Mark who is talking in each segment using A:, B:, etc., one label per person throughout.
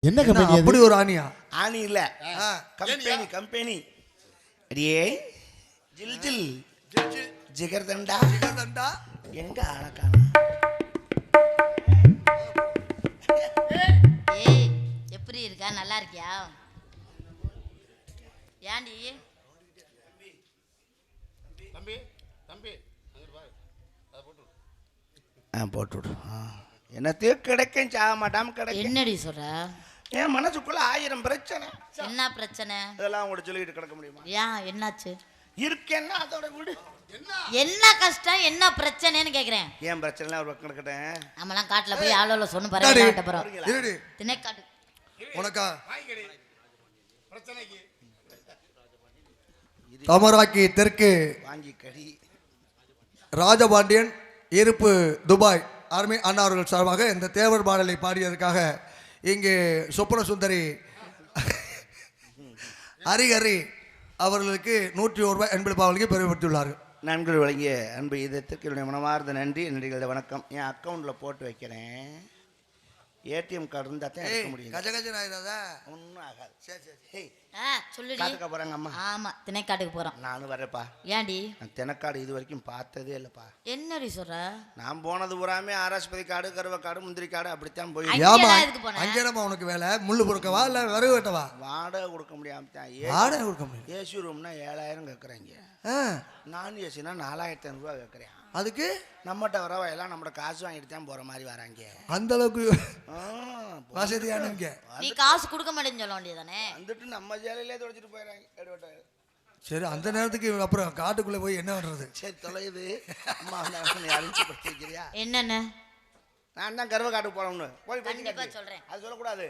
A: என்ன கம்பெனி? அப்படி ஒரு ஆணியா?
B: ஆணி இல்ல, கம்பெனி கம்பெனி. அடியே ஜில் ஜில் ஜிகர்தண்டா ஜிகர்தண்டா எங்க ஆளக்கான?
C: ஏய் எப்படி இருக்கா? நல்லா இருக்கியா? ஏண்டி
D: தம்பி தம்பி
B: போட்டு விடு. என்னத்தையோ கிடைக்கும், சாக மாட்டாம கிடைக்கும்.
C: என்னடி சொல்ற?
B: என் மனசுக்குள்ள 1000 பிரச்சனை.
C: என்ன பிரச்சனை?
B: அதெல்லாம் உங்கள்ட்ட சொல்லிட்டு கிடக்க முடியுமா?
C: ஏன் என்னாச்சு?
B: இருக்கேன்னா அதோட விடு.
C: என்ன கஷ்டம், என்ன பிரச்சனைன்னு கேக்குறேன்.
B: ஏன் பிரச்சனை ஒரு பக்கம் கிடக்கட்டேன்.
C: நம்மலாம் காட்டுல போய் ஆளோல சொன்னு பாருங்க. போறோம் திணைக்காடு
A: உனக்கா
D: பிரச்சனைக்கு
A: தமராக்கி தெற்கு
B: வாங்கி கடி
A: ராஜபாண்டியன் இருப்பு துபாய் ஆர்மி அண்ணா அவர்கள் சார்பாக இந்த தேவர் பாடலை பாடியதற்காக இங்கே சொப்பன சுந்தரி ஹரிஹரி அவர்களுக்கு 101 ரூபாய் என்பளிப்பாளர்களுக்கு பெருமைப்பட்டுள்ளார்கள்.
B: நண்பர்கள் வழங்கிய அன்பு இதயத்திற்கு என்னுடைய மனமார்ந்த நன்றி. நன்றிகளோட வணக்கம். என் அக்கௌண்ட்டில் போட்டு வைக்கிறேன். ஏடிஎம் கார்டு இருந்தால் தான் எடுக்க முடியும்.
A: கஜ கஜ ஆகாதா?
B: ஒன்றும் ஆகாது. சரி சரி சரி.
C: சொல்லுடி.
B: காட்டுக்க போகிறாங்க அம்மா.
C: ஆமா திணைக்காட்டுக்கு போறோம்.
B: நானும் வரேப்பா.
C: ஏன்டி?
B: நான் தினக்காடு இது வரைக்கும் பார்த்ததே இல்லைப்பா.
C: என்னடி சொல்ற?
B: நான் போனது பூராமே ஆராஸ்பதி காடு, கருவ காடு, முந்திரி காடு அப்படித்தான் போய்.
A: அங்கே உனக்கு வேலை முள்ளு பொறுக்கவா இல்லை விறகு வெட்டவா?
B: வாடகை கொடுக்க முடியாம தான்.
A: வாடகை கொடுக்க முடியும்.
B: ஏசி ரூம்னா 7000 கேட்குறாங்க. நான் ஏசினா 4500 கேட்குறேன். அதுக்கு நம்மகிட்ட வரவா எல்லாம் நம்மகிட்ட காசு வாங்கிட்டு தான் போற மாதிரி வராங்க.
A: அந்த அளவுக்கு வசதியானவங்க.
C: நீ காசு கொடுக்க மாட்டேன்னு சொல்ல வேண்டியதானே?
B: வந்துட்டு நம்ம ஜாலியிலே தொடச்சிட்டு போயிடறாங்க.
A: சரி, அந்த நேரத்துக்கு அப்புறம் காட்டுக்குள்ள போய் என்ன பண்றது?
B: சரி தொலையுது. அம்மா வந்து அறிஞ்சு படுத்தி வைக்கிறியா?
C: என்னென்ன?
B: நான் தான் கருவ காட்டுக்கு போறோம்னு போய்
C: கண்டிப்பா சொல்றேன்.
B: அது சொல்லக்கூடாது.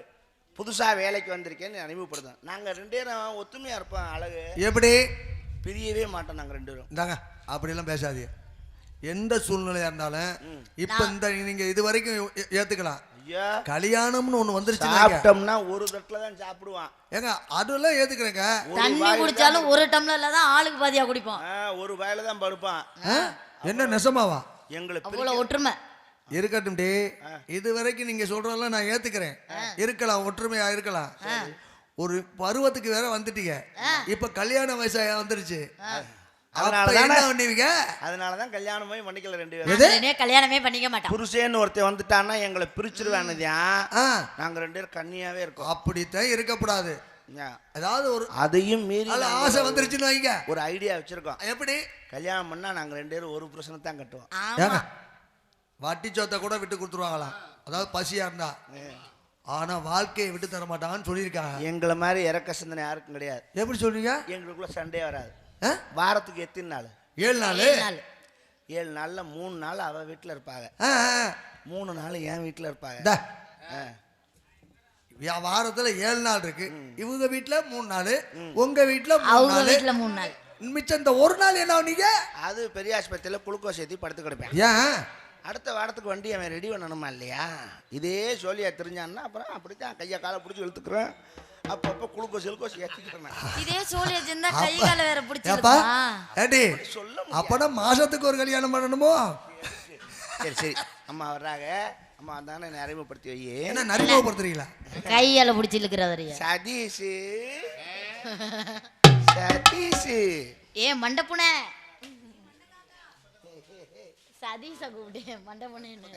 B: புதுசா வேலைக்கு வந்திருக்கேன்னு அறிமுகப்படுத்தேன். நாங்க 2 பேரும் ஒத்துமையா இருப்போம். அழகு எப்படி பிரியவே மாட்டோம் நாங்க 2 பேரும்.
A: இந்தாங்க அப்படியெல்லாம் பேசாதீங்க. எந்த சூழ்நிலையா இருந்தாலும் இப்ப இந்த நீங்க இது வரைக்கும் ஏத்துக்கலாம். கல்யாணம்னு ஒண்ணு வந்துருச்சு.
B: சாப்பிட்டோம்னா ஒரு தட்டுல தான் சாப்பிடுவான்.
A: ஏங்க அதெல்லாம் ஏத்துக்கிறேங்க.
C: தண்ணி குடிச்சாலும் ஒரு டம்ளர்ல தான் ஆளுக்கு பாதியா குடிப்போம்.
B: ஒரு வாயில தான் படுப்பான்.
A: என்ன நெசமாவா?
C: எங்களுக்கு அவ்வளவு ஒற்றுமை
A: இருக்கட்டும் டி. இது வரைக்கும் நீங்க சொல்றதெல்லாம் நான் ஏத்துக்கிறேன். இருக்கலாம், ஒற்றுமையா இருக்கலாம். ஒரு பருவத்துக்கு வேற வந்துட்டீங்க. இப்ப கல்யாண வயசா வந்துருச்சு.
B: அதனாலதான் கல்யாணமே பண்ணிக்கல 2 பேரும்.
C: கல்யாணமே பண்ணிக்க மாட்டோம்.
B: புருஷன்னு ஒருத்தன் வந்துட்டான்னா எங்களை பிரிச்சிருவானுதியா. நாங்க 2 பேரும் கன்னியாவே இருக்கோம்.
A: அப்படித்தான் இருக்கக்கூடாது. அதாவது ஒரு
B: அதையும் மீறி
A: ஆசை வந்துருச்சுன்னு வைங்க.
B: ஒரு ஐடியா வச்சிருக்கோம்.
A: எப்படி
B: கல்யாணம் பண்ணா நாங்க 2 பேரும் ஒரு புருஷனை தான் கட்டுவோம்.
A: வட்டி சொத்தை கூட விட்டு கொடுத்துருவாங்களாம். அதாவது பசியா இருந்தா. ஆனா வாழ்க்கையை விட்டு தர மாட்டாங்கன்னு சொல்லியிருக்காங்க.
B: எங்களை மாதிரி இறக்க சிந்தனை யாருக்கும் கிடையாது.
A: எப்படி சொல்றீங்க?
B: எங்களுக்குள்ள சண்டே வராது. வாரத்துக்கு எத்தனை நாள்?
A: 7 நாள்.
B: 7 நாள்ல 3 நாள் அவ வீட்டுல இருப்பாங்க. 3 நாள் என் வீட்டுல இருப்பாங்க.
A: வாரத்துல 7 நாள் இருக்கு. இவங்க வீட்டுல 3 நாள், உங்க வீட்டுல 3 நாள். மிச்சம் இந்த ஒரு நாள் என்ன நீங்க? அது
B: பெரிய ஆஸ்பத்திரியில குளுக்கோஸ் ஏற்றி படுத்து கிடப்பேன்.
A: ஏன்
B: அடுத்த வாரத்துக்கு வண்டி அவன் ரெடி பண்ணணுமா இல்லையா? இதே சொல்லியா தெரிஞ்சான்னா அப்புறம் அப்படித்தான் கையை காலை பிடிச்சி இழுத்துக்கிறேன். அப்பப்போ குளுக்கோஸ் ஏற்றிக்கிறேன்.
C: இதே சோழியா இருந்தா கை காலை வேற பிடிச்சிருப்பா.
A: ஏடி அப்பனா மாசத்துக்கு ஒரு கல்யாணம் பண்ணணுமோ?
B: சரி சரி அம்மா வர்றாங்க. அம்மா வந்தானே என்னை அறிமுகப்படுத்தி வை.
A: என்ன அறிமுகப்படுத்துறீங்களா?
C: கையால பிடிச்சி இழுக்கிறவரையா?
B: சதீஷ் சதீஷ்
C: ஏன் மண்டப்புனே சதீஷ கூப்பிட்டு மண்டபுனேன்னு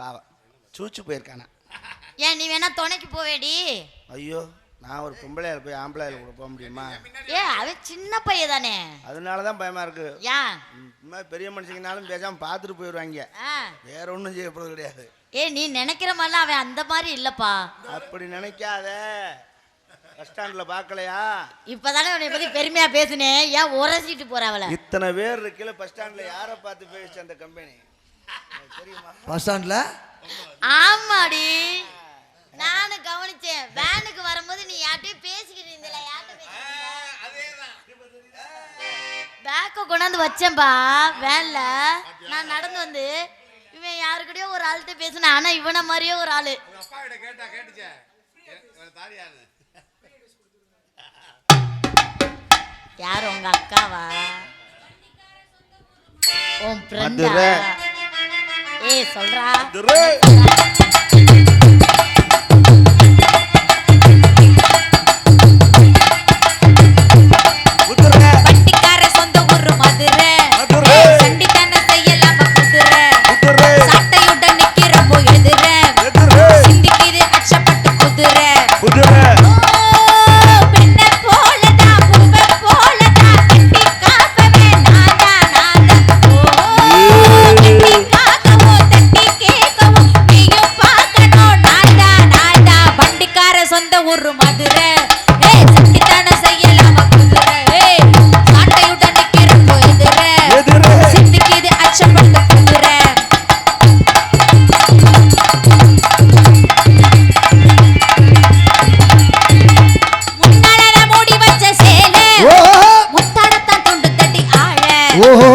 B: பாவம் சூச்சு போயிருக்கானா?
C: ஏன் நீ வேணா துணைக்கு போவேடி?
B: ஐயோ நான் ஒரு பொம்பளையால போய் ஆம்பளையால கூட போக முடியுமா?
C: அவன் சின்ன பையன் தானே.
B: அதனாலதான் பயமா இருக்கு.
C: ஏன்
B: பெரிய மனுஷங்கனாலும் பேசாம பாத்துட்டு போயிடுவாங்க. வேற ஒண்ணும் செய்யப்படுறது கிடையாது.
C: நீ நினைக்கிற மாதிரிலாம் அவன் அந்த மாதிரி இல்லப்பா.
B: அப்படி நினைக்காத. பஸ் ஸ்டாண்ட்ல பாக்கலையா?
C: இப்பதானே உன்னை பத்தி பெருமையா பேசுனேன். ஏன் உரசிட்டு போற அவளை?
B: இத்தனை பேர் இருக்குல்ல பஸ் ஸ்டாண்ட்ல யாரை பார்த்து பேசிச்சு அந்த கம்பெனி தெரியுமா?
A: பஸ் ஸ்டாண்ட்ல
C: ஆமாடி நானும் கவனிச்சேன். வேனுக்கு வரும்போது நீ யார்ட்டையும் பேசிக்கிட்டு இருந்தல. பேக்க கொண்டாந்து வச்சேன்பா வேன்ல. நான் நடந்து வந்து இவன் யாருக்கிட்டயோ ஒரு ஆள்கிட்ட பேசினேன். ஆனா இவனை மாதிரியே ஒரு ஆளு. யார் உங்க அக்காவா? உன் ஃப்ரெண்டா? சொல்றா
E: ஊரு மதுரை ஏய் சண்டித்தனம் செய்யலாம குதிரை ஏய் சாட்டையுடன் நிக்கிறப்போ எதிரே சிந்திக்குது அச்சப்பட்டு குதிரை முன்னால மூடி வச்ச சேலை முத்தாடத்தான் துண்டு தட்டி ஆழ
A: ஓஹோ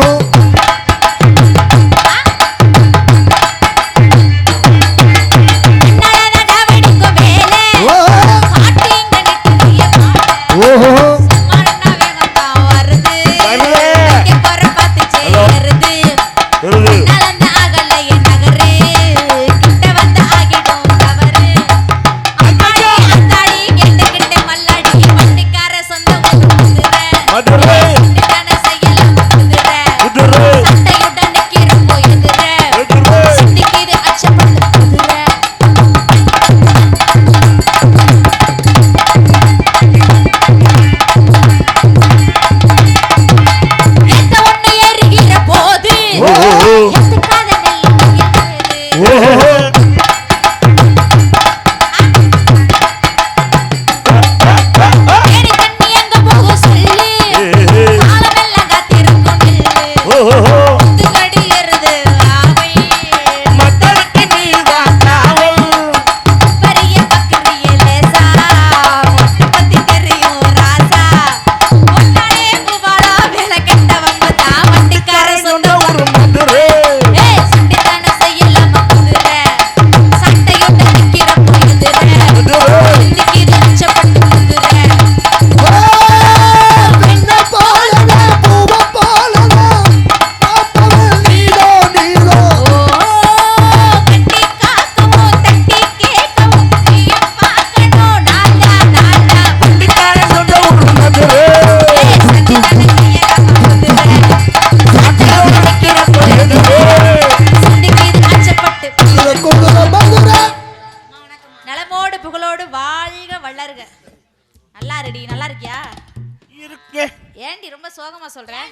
E: சோகமா சொல்றேன்.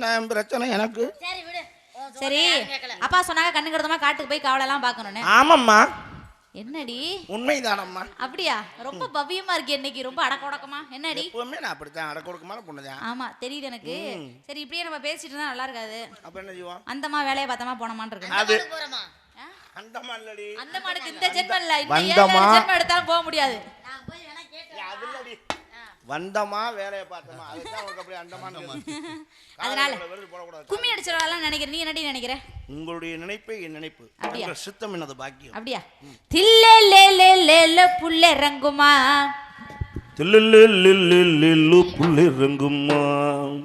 B: நான் பிரச்சனை எனக்கு.
C: சரி விடு.
E: சரி அப்பா சொன்னாங்க கண்ணுங்கறதமா காட்டுக்கு போய் காவலெல்லாம் பார்க்கணும்னு.
B: ஆமாம்மா.
E: என்னடி?
B: உண்மைதானம்மா.
E: அப்படியா? ரொம்ப பவ்யமா இருக்கு இன்னைக்கு, ரொம்ப அடக்கொடக்கமா. என்னடி?
B: எப்பவுமே நான் அப்படித்தான் அடக்கொடக்கமான பொண்ணுதான்.
E: ஆமா தெரியுது எனக்கு. சரி இப்படியே நம்ம பேசிட்டு இருந்தா நல்லா இருக்காது.
B: அப்ப என்ன செய்வோம்?
E: அந்தமா வேலைய பார்த்தமா போனமான்னு இருக்கு.
B: அது
C: போறமா?
B: அந்தமா இல்லடி.
E: அந்தமானுக்கு இந்த ஜென்மம் இல்ல, இந்த ஏழு ஜென்மம் எடுத்தாலும் போக முடியாது.
C: நான் போய் வேணா கேட்டேன்.
B: அது இல்லடி. வந்தமா வேலைய பார்த்தமா அதுதான் உங்களுக்கு அப்படியே அந்தமான்.
E: அதனால கும்மி அடிச்சறலாம் நினைக்கிறேன். நீ என்னடி நினைக்கிற?
B: உங்களுடைய நினைப்பே என் நினைப்பு. உங்க சித்தம் என்னது பாக்கியம்.
E: அப்படியா? தில்லே லே லே லே லே புல்லே ரங்குமா.
B: தில்லே லே லே லே லே புல்லே ரங்குமா.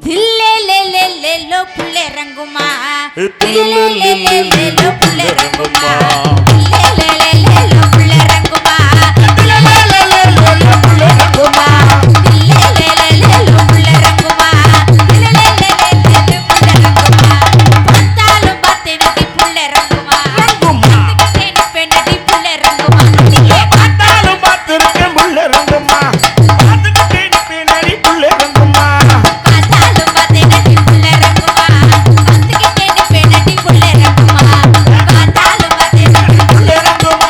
E: தில்லே லே லே லே லே புல்லே ரங்குமா. தில்லே லே லே லே லே புல்லே ரங்குமா. தில்லே லே லே லே லே புல்லே ரங்குமா. தில்லே லே லே லே லே புல்லே ரங்குமா. தில்லே லே லே லே லே புல்லே ரங்குமா. தில்லே லே லே லே லே புல்லே ரங்குமா. பார்த்தாலும் பார்த்தேனடி புல்லே ரங்குமா. கேட்டேன் பெண்ணடி புல்லே ரங்குமா. நீயே
B: பார்த்தாலும் பார்த்திருக்கேன் புல்லே ரங்குமா. பார்த்துக்கிட்டேன் பெண்ணடி புல்லே ரங்குமா.
E: பார்த்தாலும் பார்த்தேனடி புல்லே ரங்குமா. பார்த்துக்கிட்டேன் பெண்ணடி புல்லே ரங்குமா. பார்த்தாலும் பார்த்தேனடி புல்லே ரங்குமா.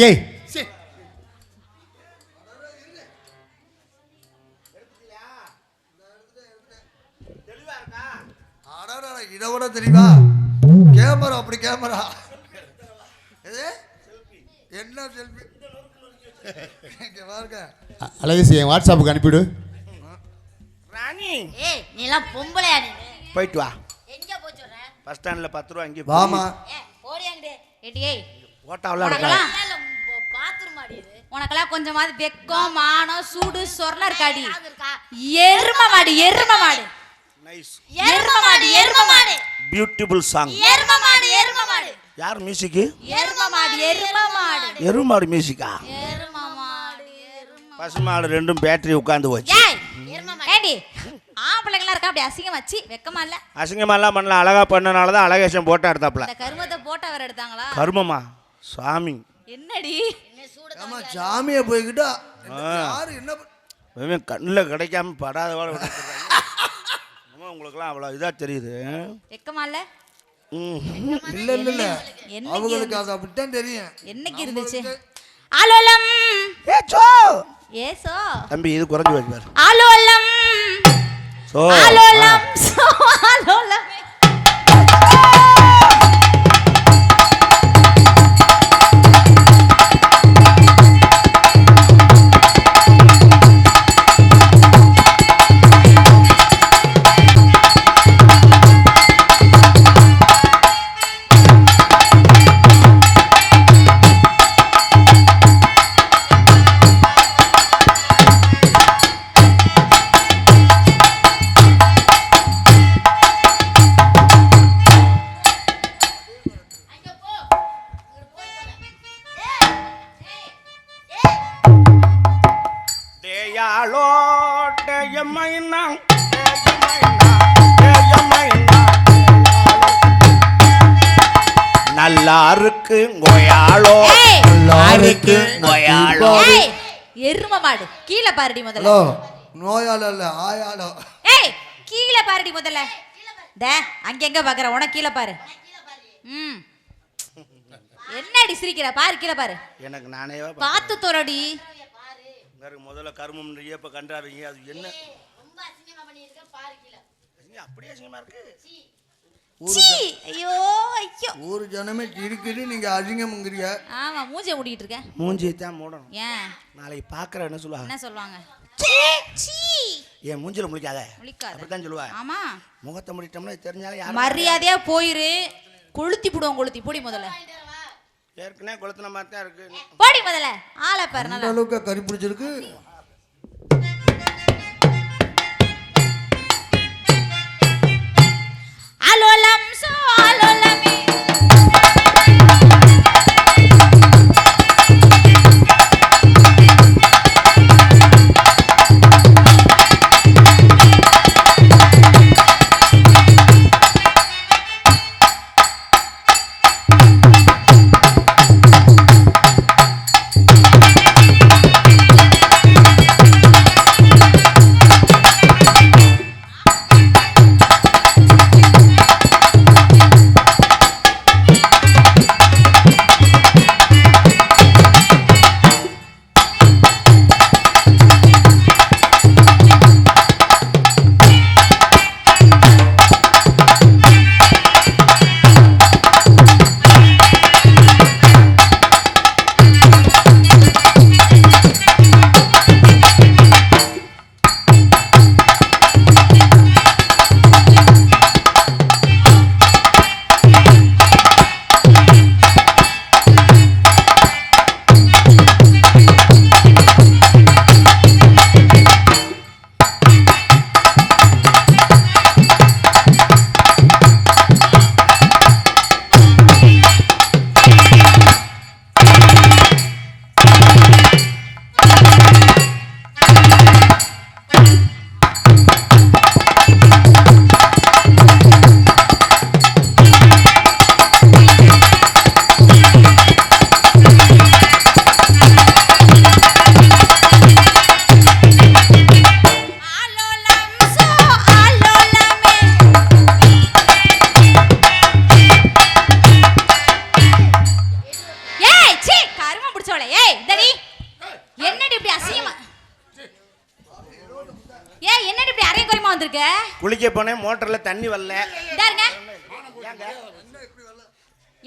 F: அடியே
A: அடடா, இதை விட தெரியுமா கேமரா, அப்படி கேமரா இது என்ன செல்ஃபி இங்க பாருங்க.
F: அழகேசி என் வாட்ஸ்அப்புக்கு அனுப்பிவிடு.
B: ராணி
C: ஏய் நீ எல்லாம் பொம்பளையா நீ?
B: போயிட்டு வா.
C: எங்க போய் சொல்ற?
B: பஸ் ஸ்டாண்ட்ல 10 ரூபா அங்கே
A: வாமா.
C: போடியாங்கடே.
E: ஏடி ஏய்
B: ஓட்டாவில்
E: உனக்கெல்லாம்
C: பாத்ரூம் ஆடி இது.
E: உனக்கெல்லாம் கொஞ்சமாவது வெக்கம் மானம் சூடு சொர்ணம் இருக்காடி.
C: அது இருக்கா?
E: எரும மாடு எரும மாடு
B: நைஸ்
C: எரும மாடு எரும மாடு
B: பியூட்டிஃபுல் சாங்.
C: எரும மாடு எரும மாடு
B: யார் மியூசிக்கு?
E: எரும மாடு எரும மாடு
B: எருமாடு மியூசிக்கா?
C: எரும மாடு எரும
B: பசுமாடு ரெண்டும் பேட்டரி உட்காந்து போச்சு.
E: ஏய்
C: எரும மாடு.
E: ஏடி ஆம்பளைங்களா இருக்கா அப்படி அசிங்கம் வச்சு வெக்கமா இல்ல?
B: அசிங்கமெல்லாம் பண்ணலாம், அழகா பண்ணனால தான் அழகேசம் போட்டோ எடுத்தாப்ல.
E: அந்த கருமத்தை போட்டா வேற எடுத்தாங்களா?
B: கருமமா சாமி
E: என்னடி
A: ஆமா, சாமியை போய்கிட்டா யாரு என்ன
B: கண்ணில் கிடைக்காம படாத வாழ உங்களுக்குலாம் அவ்வளோ இதாக தெரியுது.
E: வெக்கமா இல்ல?
A: இல்ல இல்ல இல்ல
E: என்னைக்கு
A: அவங்களுக்கு அது அப்படித்தான் தெரியும்.
E: என்னைக்கு இருந்துச்சு? ஆலோலம் ஏசோ
B: தம்பி இது குறைஞ்சு வச்சு பாரு.
E: ஆலோலம்
B: சோ
E: ஆலோலம் சோ ஆலோலம்
B: டேயாளோ டேயமைனா நல்லா இருக்கு கோயாளோ, நல்லா இருக்கு கோயாளோ.
E: ஏய் எரும மாடு கீழே பாருடி முதல்ல.
A: ஹலோ, நோயாளோ இல்ல ஆயாளோ.
E: ஏய் கீழே பாருடி முதல்ல. டே அங்க எங்க பாக்குற? உனக்கு கீழே பாரு. ம் என்னடி சிரிக்கிற? பாரு கீழே பாரு.
B: எனக்கு நானே
E: பார்த்து தோறடி.
B: முதல்ல கருமம் இப்ப கண்டாவீங்க. அது என்ன
C: ரொம்ப அசிங்கமா பண்ணிருக்க பாரு கீழ.
B: அப்படியே அசிங்கமா இருக்கு.
E: சீ ஐயோ ஐயோ.
A: ஒரு ஜனமே இருக்குது, நீங்க அசிங்கம்ங்கறீங்க.
E: ஆமா மூஞ்சிய மூடிட்டு இருக்க.
B: மூஞ்சியை தான் மூடணும்.
E: ஏன்
B: நாளைக்கு பாக்குற என்ன சொல்லுவாங்க?
E: என்ன சொல்வாங்க? சீ
B: ஏன் மூஞ்சில முழிக்காத.
E: முழிக்காத.
B: அப்படித்தான் சொல்லுவா.
E: ஆமா
B: முகத்தை முடிட்டோம்னா தெரிஞ்சாலும் யாரும்
E: மரியாதையா போயிரு. கொளுத்தி புடுவோம். கொளுத்தி போடி முதல்ல.
B: ஏற்கனவே கொளுத்துன மாதிரி தான் இருக்கு.
E: போடி முதல்ல. ஆளை பாரு
A: அந்த
E: நல்லா.
A: அளவுக்கு கறி பிடிச்சிருக்கு.
E: ஆலோலம் சோ ஆலோலமே. சௌகரியமா வந்திருக்க?
B: குளிக்க போனேன் மோட்டர்ல தண்ணி வரல.
E: இந்தாருங்க.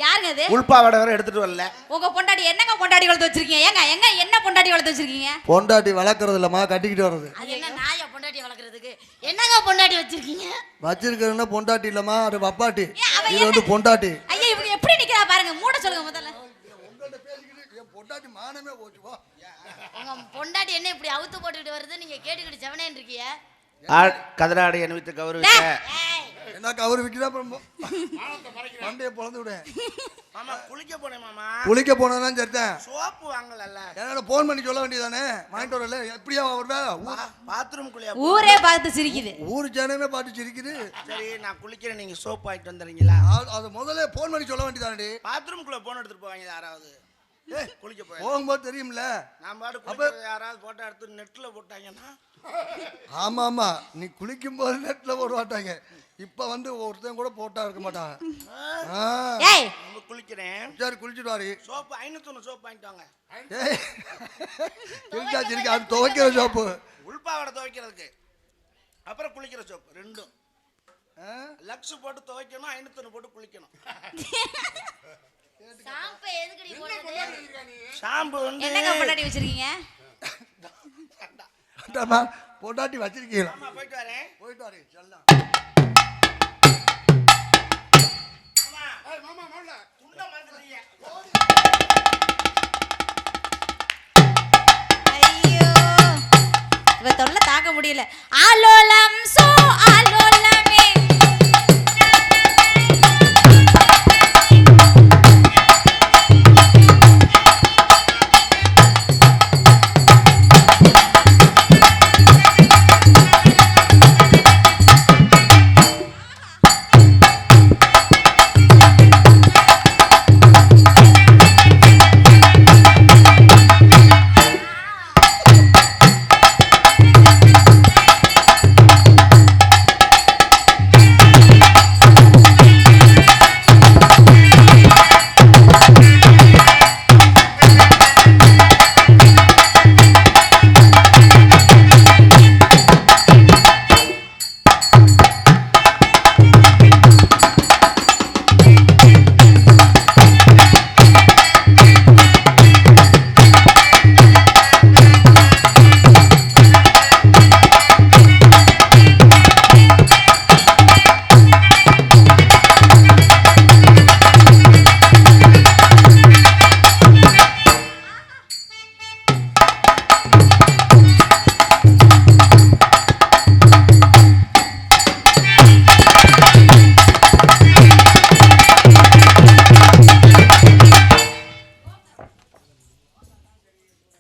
E: யாருங்க அது?
B: உள்பாவாடை வேற எடுத்துட்டு வரல.
E: உங்க பொண்டாட்டி என்னங்க பொண்டாட்டி வளர்த்து வச்சிருக்கீங்க? ஏங்க எங்க என்ன பொண்டாட்டி வளர்த்து வச்சிருக்கீங்க?
A: பொண்டாட்டி வளர்க்கறது இல்லம்மா, கட்டிக்கிட்டு வர்றது.
C: அது என்ன நாயா பொண்டாட்டி வளர்க்கறதுக்கு? என்னங்க பொண்டாட்டி வச்சிருக்கீங்க?
A: வச்சிருக்கிறதுனா பொண்டாட்டி இல்லம்மா, அது பப்பாட்டி.
E: ஏன் அவ
A: இது வந்து பொண்டாட்டி.
E: ஐயா இவங்க எப்படி நிக்கிறா பாருங்க. மூட சொல்லுங்க முதல்ல.
A: பொண்டாட்டி மானமே போச்சுவா.
C: உங்க பொண்டாட்டி என்ன இப்படி அவுத்து போட்டுக்கிட்டு வருது? நீங்க கேட்டுக்கிட்டு செவனேன்னு இருக்கீங்க.
B: கதிராடை அணிவித்து கௌரவிக்க.
A: என்ன கவுரு விக்கிறா அப்புறம் மண்டையை பொழந்து விடு.
B: மாமா குளிக்க போனேன் மாமா.
A: குளிக்க போனதான் சரிதான்.
B: சோப்பு வாங்கலல்ல.
A: என்னால போன் பண்ணி சொல்ல வேண்டியதானே, வாங்கிட்டு வரல. எப்படியா வருவா?
B: பாத்ரூம் குளியா.
E: ஊரே பார்த்து சிரிக்குது.
A: ஊரு ஜனமே பாட்டு சிரிக்குது.
B: சரி நான் குளிக்கிறேன், நீங்க சோப்பு வாங்கிட்டு வந்துறீங்களா?
A: அது முதல்ல போன் பண்ணி சொல்ல வேண்டியதானே.
B: பாத்ரூம் குள்ள போன் எடுத்துட்டு போவாங்க யாராவது. குளிக்க போய்
A: போகும்போது தெரியும்ல.
B: நான் பாட்டு குளிக்கிறது யாராவது போட்டோ எடுத்து நெட்ல போட்டாங்கன்னா.
A: ஆமா ஆமா, நீ குளிக்கும் போது நெட்ல போட மாட்டாங்க. இப்ப வந்து ஒருத்தன் கூட போட்டா இருக்க மாட்டாங்க.
E: ஏய்
B: குளிக்கிறேன்.
A: சரி குளிச்சுட்டு வாரி.
B: சோப்பு 501 சோப்பு வாங்கிட்டு வாங்க.
A: இருக்கா அது துவைக்கிற சோப்பு.
B: உள்பாவாடை துவைக்கிறதுக்கு அப்புறம் குளிக்கிற சோப்பு ரெண்டும். லக்ஸ் போட்டு துவைக்கணும், 501 போட்டு குளிக்கணும்.
C: ஷாம்பு எதுக்குடி போடுறது?
B: ஷாம்பு வந்து
E: என்னங்க பொண்டாட்டி வச்சிருக்கீங்க?
A: பொண்டாட்டி வச்சிருக்கீங்களா?
B: ஆமா போயிட்டு வரேன்.
A: போயிட்டு வாரி சொல்லலாம்.
B: மாமா மாமா துண்ட மாட்டீங்க.
E: ஐயோ இவ தொல்லை தாங்க முடியல. ஆலோலம் சோ